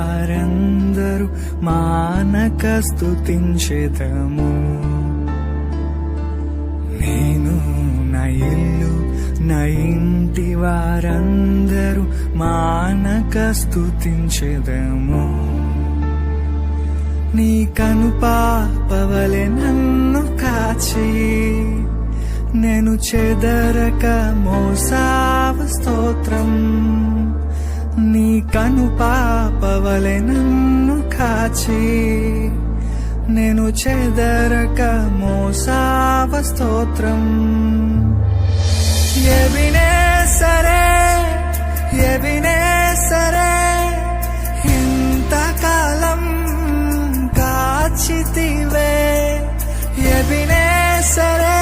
వారందరూ మానక స్తుతించెదము. నేను నా ఇల్లు నా ఇంటి వారందరూ మానక స్తుతించెదము. నీ కనుపాపవలె నన్ను కాచి నేను చెదరక మోసావ స్తోత్రం. నీ కనుపాపవలె నన్ను కాచి నేను చెదరక మోసావ స్తోత్రం. ఎబినేసరే ఎబినేసరే ఇంతకాలం కాచితివే. ఎబినేసరే